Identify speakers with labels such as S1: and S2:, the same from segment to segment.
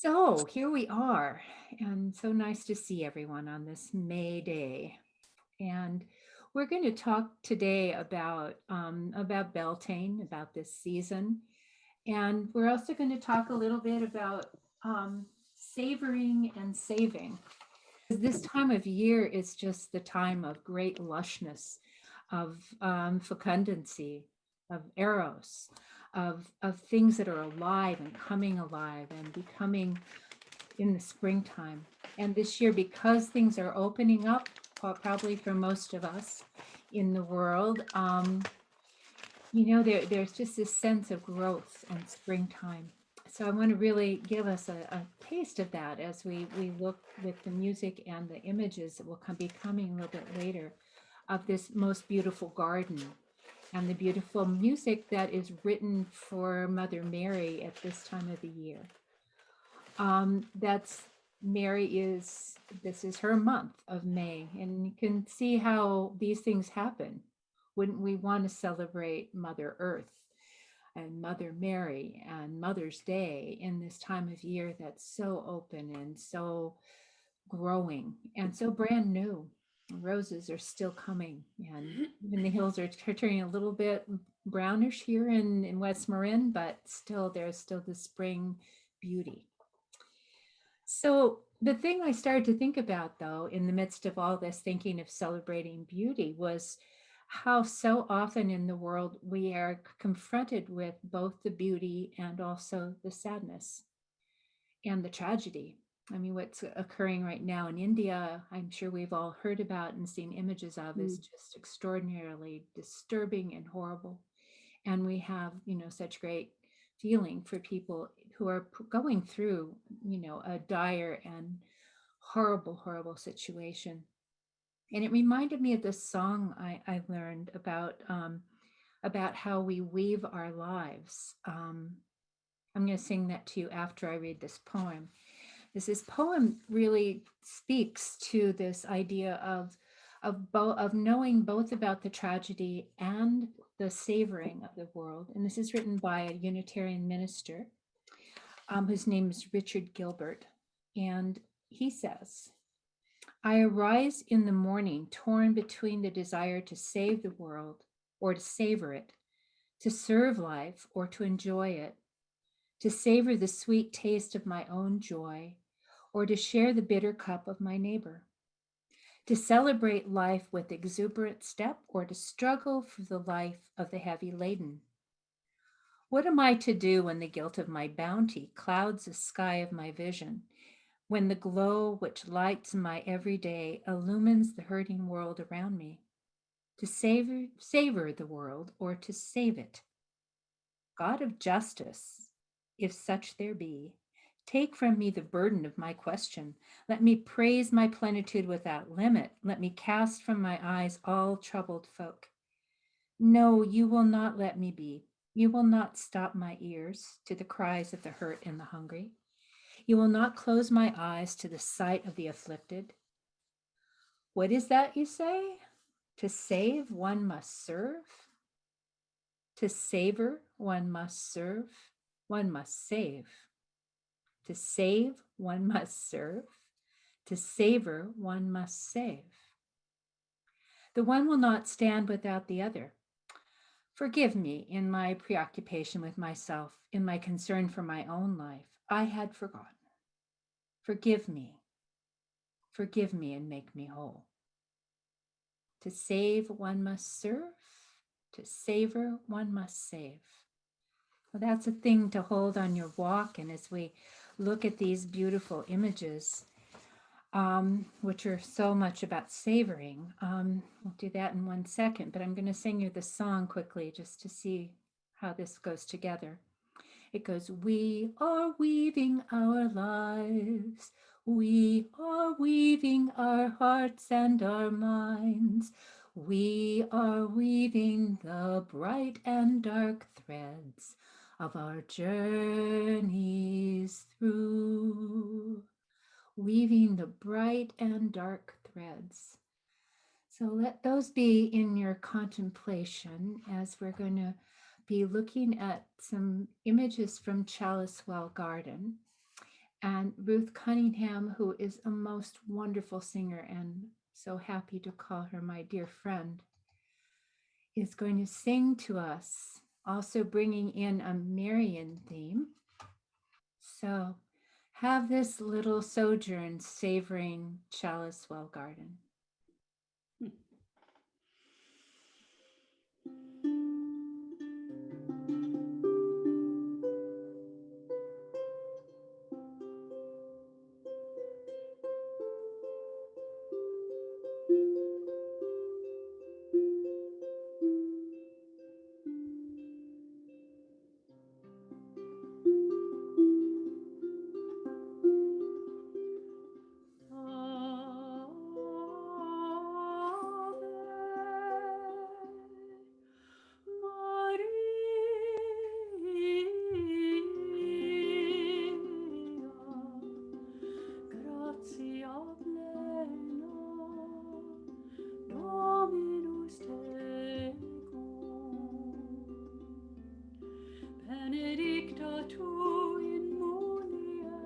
S1: So here we are, and so nice to see everyone on this May Day. And we're going to talk today about Beltane, about this season, and we're also going to talk a little bit about savoring and saving. This time of year is just the time of great lushness, of fecundancy, of eros, of things that are alive and coming alive and becoming in the springtime. And this year, because things are opening up, probably for most of us in the world, there's just this sense of growth and springtime. So I want to really give us a taste of that as we look with the music and the images that will be coming a little bit later of this most beautiful garden and the beautiful music that is written for Mother Mary at this time of the year. That's Mary is, this is her month of May, and you can see how these things happen. Wouldn't we want to celebrate Mother Earth and Mother Mary and Mother's Day in this time of year that's so open and so growing and so brand new? Roses are still coming, and even the hills are turning a little bit brownish here in West Marin, but still there's still the spring beauty. So the thing I started to think about, though, in the midst of all this thinking of celebrating beauty, was how so often in the world we are confronted with both the beauty and also the sadness and the tragedy. I mean, what's occurring right now in India, I'm sure we've all heard about and seen images of, is just extraordinarily disturbing and horrible. And we have, such great feeling for people who are going through, a dire and horrible, horrible situation. And it reminded me of this song I learned about how we weave our lives. I'm going to sing that to you after I read this poem. This poem really speaks to this idea of knowing both about the tragedy and the savoring of the world. And this is written by a Unitarian minister whose name is Richard Gilbert. And he says, I arise in the morning torn between the desire to save the world or to savor it, to serve life or to enjoy it, to savor the sweet taste of my own joy or to share the bitter cup of my neighbor, to celebrate life with exuberant step or to struggle for the life of the heavy laden. What am I to do when the guilt of my bounty clouds the sky of my vision, when the glow which lights my everyday illumines the hurting world around me? To savor the world or to save it? God of justice, if such there be, take from me the burden of my question. Let me praise my plenitude without limit. Let me cast from my eyes all troubled folk. No, you will not let me be. You will not stop my ears to the cries of the hurt and the hungry. You will not close my eyes to the sight of the afflicted. What is that, you say? To save, one must serve. To savor, one must serve. One must save. To save, one must serve. To savor, one must save. The one will not stand without the other. Forgive me in my preoccupation with myself, in my concern for my own life. I had forgotten. Forgive me. Forgive me and make me whole. To save, one must serve. To savor, one must save. Well, that's a thing to hold on your walk. And as we look at these beautiful images, which are so much about savoring, we'll do that in 1 second, but I'm going to sing you the song quickly just to see how this goes together. It goes, we are weaving our lives. We are weaving our hearts and our minds. We are weaving the bright and dark threads of our journeys through. Weaving the bright and dark threads. So let those be in your contemplation as we're going to be looking at some images from Chalice Well Garden. And Ruth Cunningham, who is a most wonderful singer, and so happy to call her my dear friend, is going to sing to us, also bringing in a Marian theme. So have this little sojourn savoring Chalice Well Garden.
S2: Benedicta tu in mulieribus,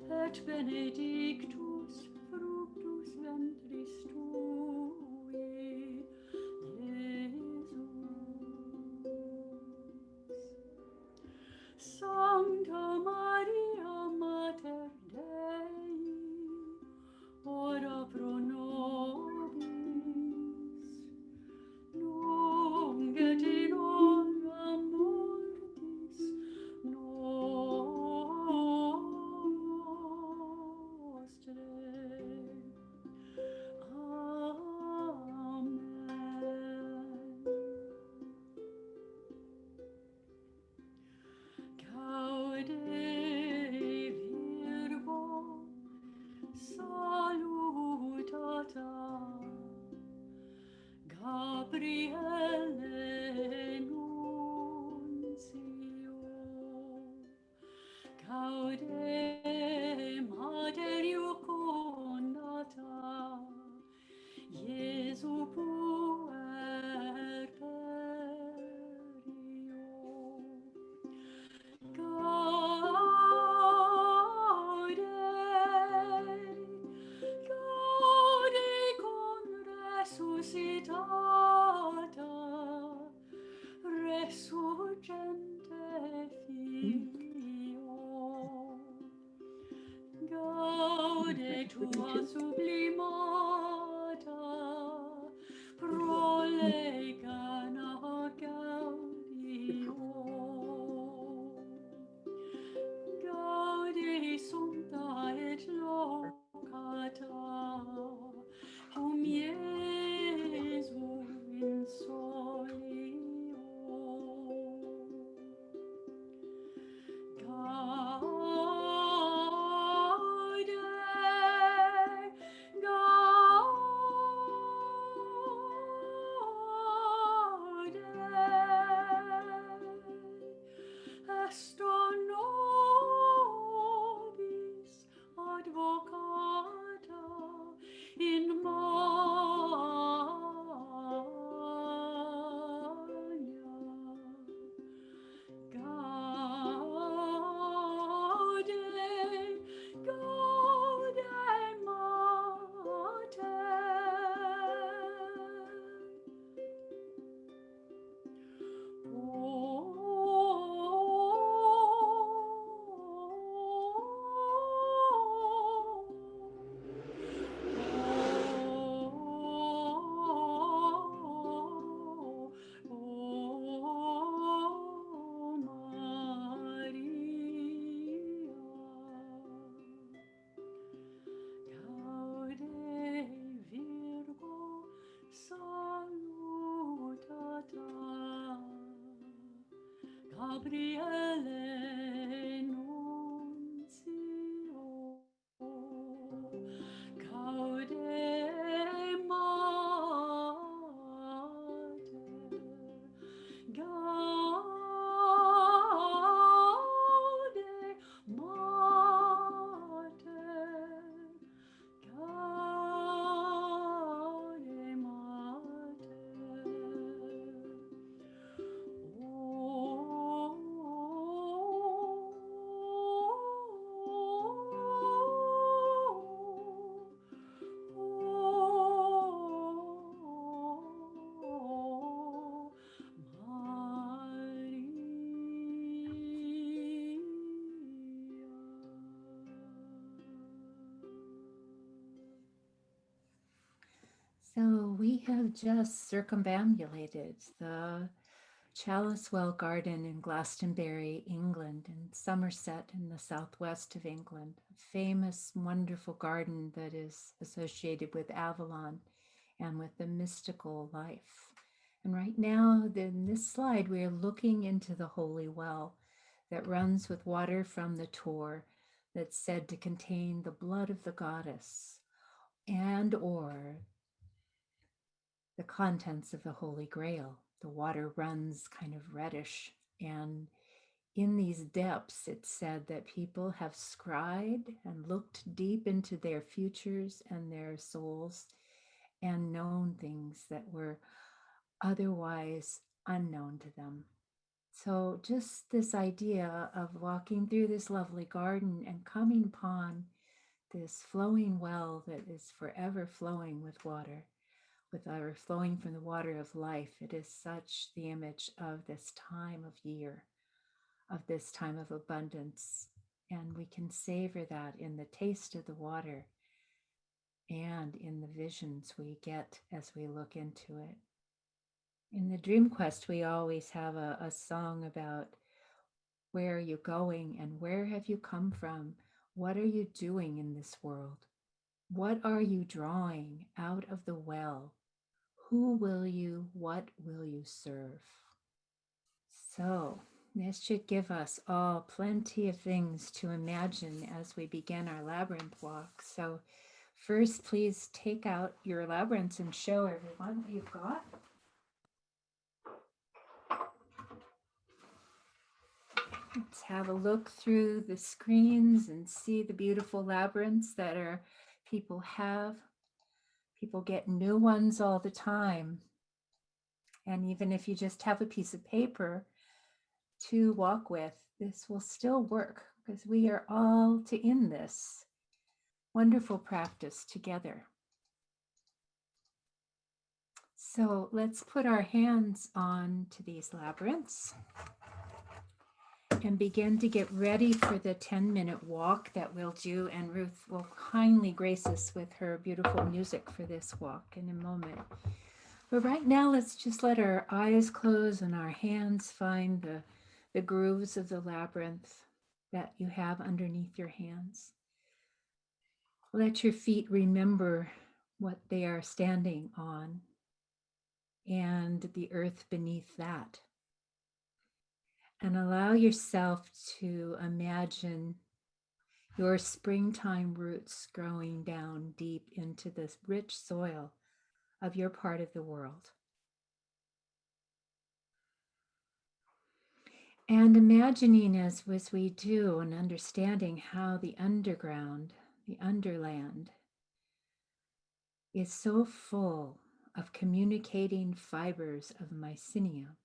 S2: et benedictus fructus ventris tui, Jesus. Sancta Maria, Mater Dei, ora pro nobis, nunc et in hora mortis nostrae. Amen. Gaude Virgo, salutata, Gabriele nuncio, Gaude Mater iucundata, Iesu puer perio. Gaude cum resuscitata, resurgente Filio. Gaude tua sublimata, prolegana gaudio. Gaude sumpta et locata, cum Iesu in solio. Gaude, gaude, esto nobis advocata in magna. Gaude, gaude Gaude Virgo, salutata, Gabriele nuncio, Gaude Mater, Gaude Mater, Gaude Mater.
S1: we have just circumambulated the Chalicewell Garden in Glastonbury, England, and Somerset in the southwest of England, a famous, wonderful garden that is associated with Avalon and with the mystical life. And right now, in this slide, we are looking into the holy well that runs with water from the Tor that's said to contain the blood of the goddess and or the contents of the Holy Grail. The water runs kind of reddish, and in these depths, it's said that people have scryed and looked deep into their futures and their souls and known things that were otherwise unknown to them. So, just this idea of walking through this lovely garden and coming upon this flowing well that is forever flowing with water, with our flowing from the water of life. It is such the image of this time of year, of this time of abundance. And we can savor that in the taste of the water and in the visions we get as we look into it. In the Dream Quest, we always have a song about where are you going and where have you come from? What are you doing in this world? What are you drawing out of the well? What will you serve? So, this should give us all plenty of things to imagine as we begin our labyrinth walk. So, first, please take out your labyrinths and show everyone what you've got. Let's have a look through the screens and see the beautiful labyrinths that our people have. People get new ones all the time. And even if you just have a piece of paper to walk with, this will still work because we are all in this wonderful practice together. So let's put our hands on to these labyrinths and begin to get ready for the 10-minute walk that we'll do. And Ruth will kindly grace us with her beautiful music for this walk in a moment. But right now, let's just let our eyes close and our hands find the grooves of the labyrinth that you have underneath your hands. Let your feet remember what they are standing on and the earth beneath that. And allow yourself to imagine your springtime roots growing down deep into this rich soil of your part of the world. And imagining as we do and understanding how the underground, the underland, is so full of communicating fibers of mycelium.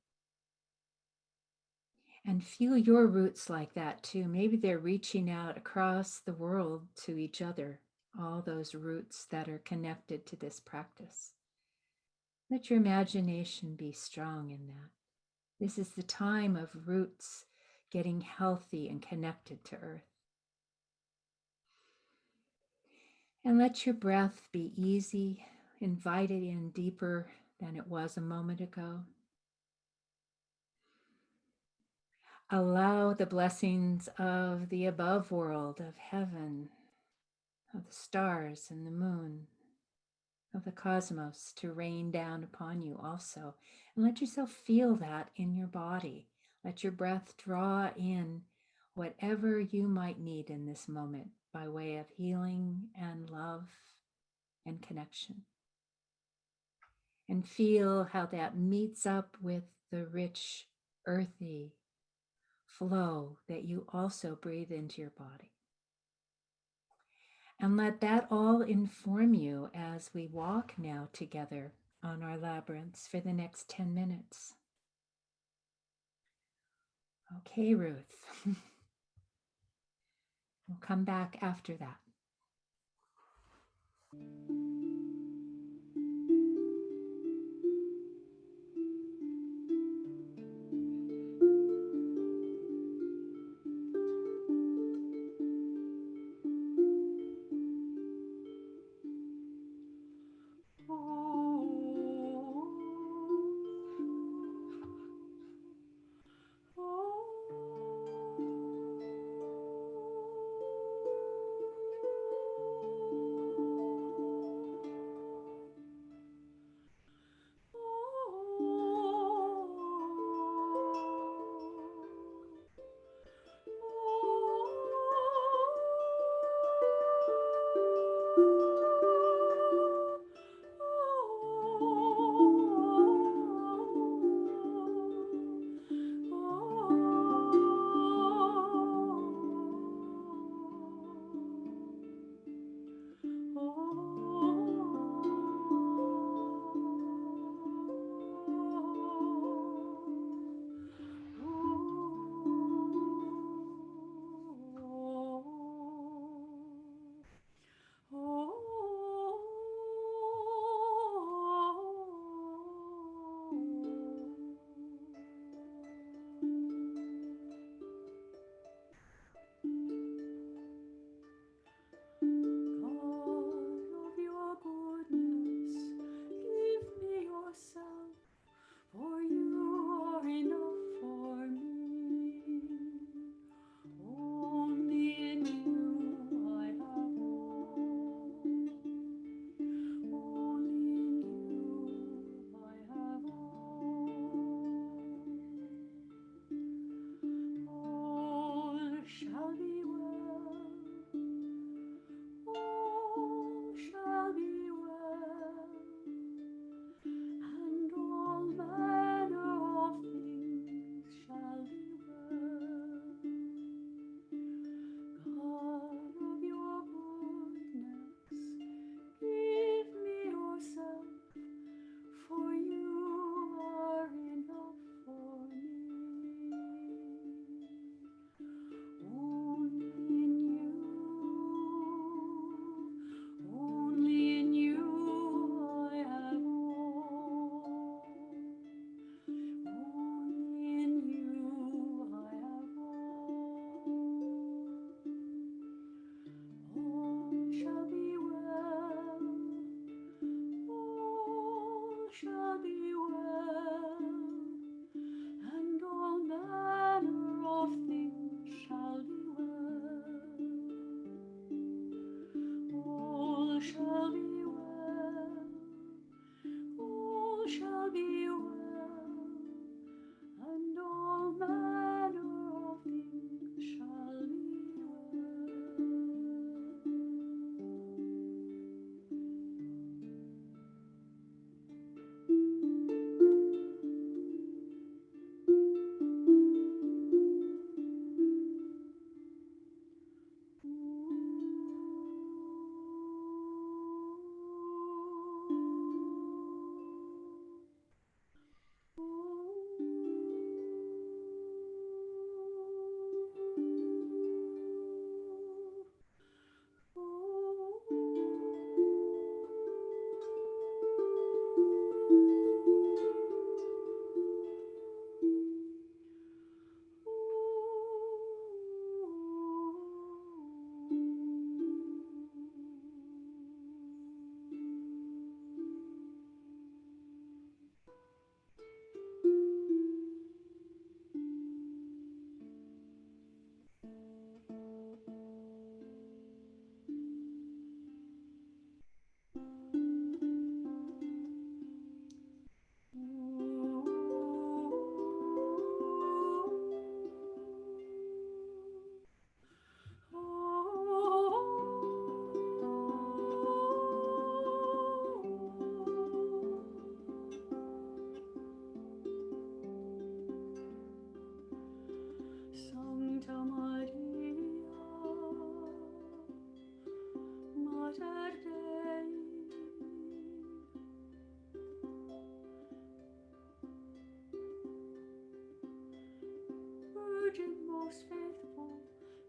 S1: And feel your roots like that too. Maybe they're reaching out across the world to each other, all those roots that are connected to this practice. Let your imagination be strong in that. This is the time of roots getting healthy and connected to earth. And let your breath be easy, invited in deeper than it was a moment ago. Allow the blessings of the above world, of heaven, of the stars and the moon, of the cosmos to rain down upon you also. And let yourself feel that in your body. Let your breath draw in whatever you might need in this moment by way of healing and love and connection. And feel how that meets up with the rich, earthy flow that you also breathe into your body. And let that all inform you as we walk now together on our labyrinths for the next 10 minutes. Okay, Ruth. We'll come back after that.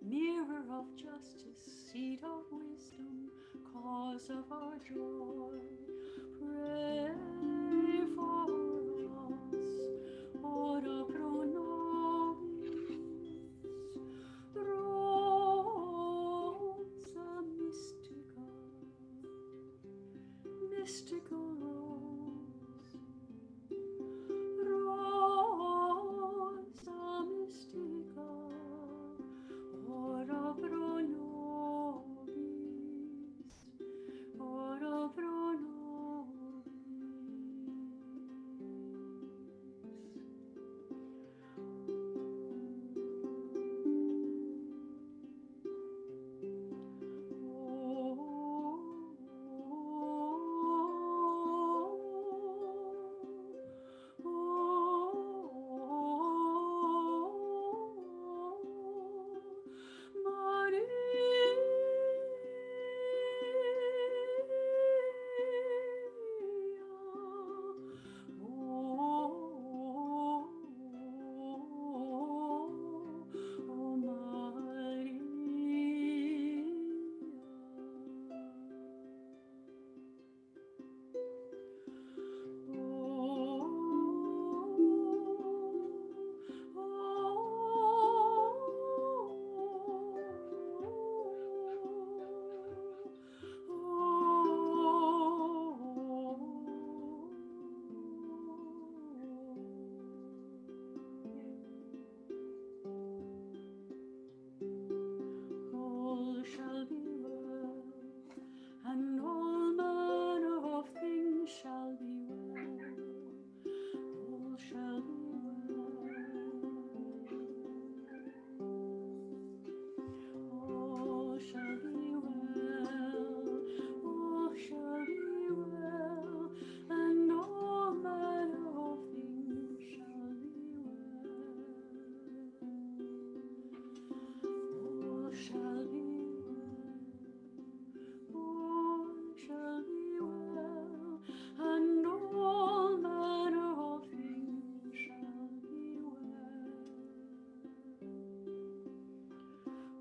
S2: mirror of justice, seat of wisdom, cause of our joy. Pray for us, ora pro nobis, Rosa mystica, mystical rose, Rosa mystica, ora pro nobis, ora pro nobis. All shall be well, and all manner of things shall be well. All shall be well. All shall be well. All shall be well, and all manner of things shall be well. All shall be well, all shall be well, and all manner of things shall be well.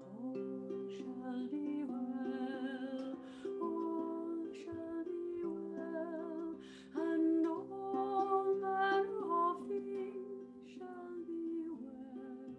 S2: All shall be well, all shall be well, and all manner of things shall be well.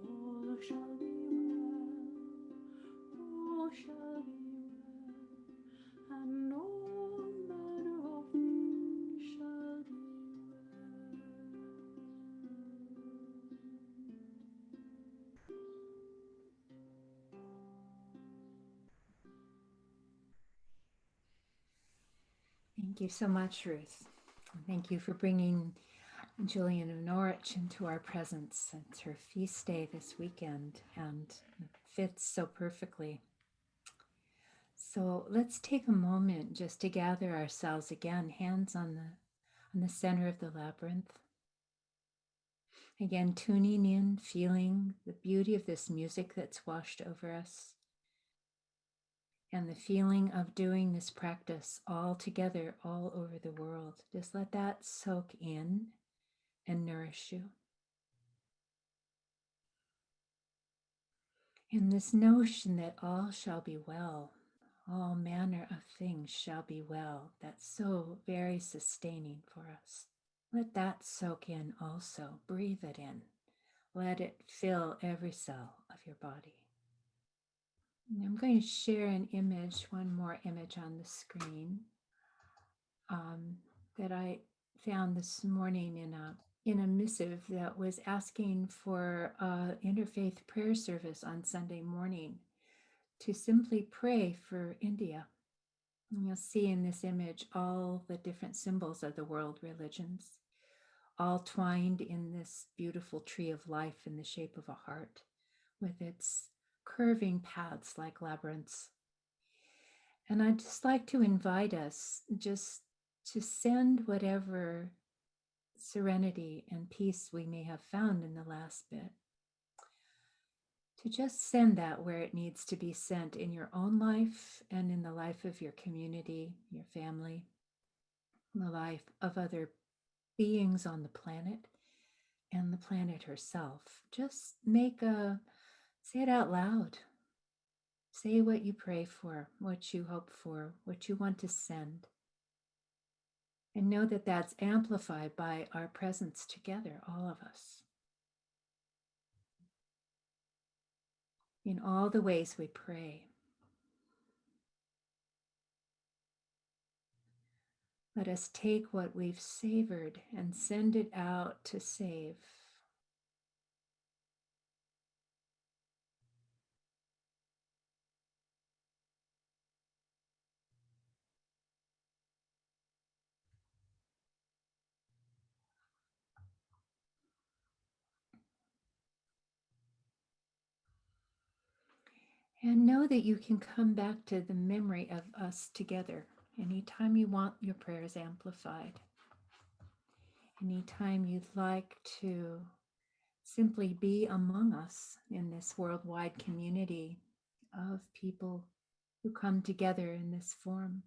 S2: All shall be well, all shall be well, and all manner of things shall be
S1: Thank you so much, Ruth. Thank you for bringing Julian of Norwich into our presence. It's her feast day this weekend and it fits so perfectly. So let's take a moment just to gather ourselves again, hands on the center of the labyrinth. Again, tuning in, feeling the beauty of this music that's washed over us, and the feeling of doing this practice all together, all over the world. Just let that soak in and nourish you. And this notion that all shall be well, all manner of things shall be well, that's so very sustaining for us. Let that soak in also. Breathe it in. Let it fill every cell of your body. And I'm going to share an image, one more image on the screen um, that I found this morning in a missive that was asking for interfaith prayer service on Sunday morning to simply pray for India. And you'll see in this image all the different symbols of the world religions, all twined in this beautiful tree of life in the shape of a heart, with its curving paths like labyrinths. And I'd just like to invite us just to send whatever serenity and peace we may have found in the last bit, to just send that where it needs to be sent in your own life and in the life of your community, your family, the life of other beings on the planet and the planet herself. Just say it out loud. Say what you pray for, what you hope for, what you want to send. And know that that's amplified by our presence together, all of us, in all the ways we pray. Let us take what we've savored and send it out to save. And know that you can come back to the memory of us together anytime you want your prayers amplified. Anytime you'd like to simply be among us in this worldwide community of people who come together in this form.